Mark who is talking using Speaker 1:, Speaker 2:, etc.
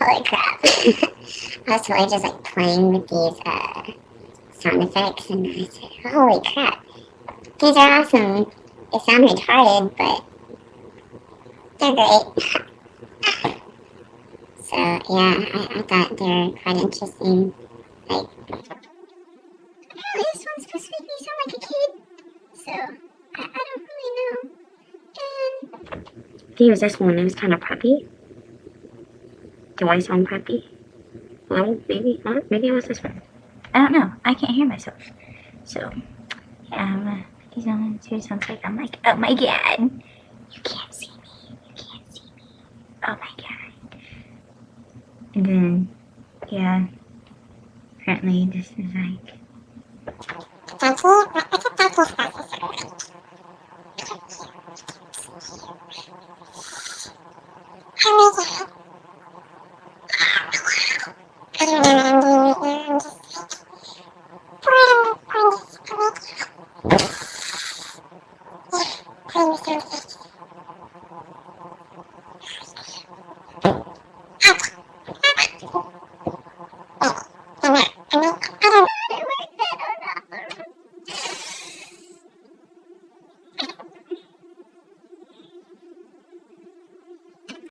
Speaker 1: Holy crap. I was totally just like playing with these sound effects and I said, holy crap. These are awesome. They sound retarded, but they're great. So yeah, I thought they were quite interesting. Like, this one's supposed to make me sound like a kid. So I don't really know. And I think it was this one. It was kind of preppy. Do I sound preppy? Well, maybe not. Maybe it was this one. I don't know. I can't hear myself. So, these ones here sounds like I'm like, oh my god. You can't see me. You can't see me. Oh my god. And then, yeah. Apparently this is like... Oh my god.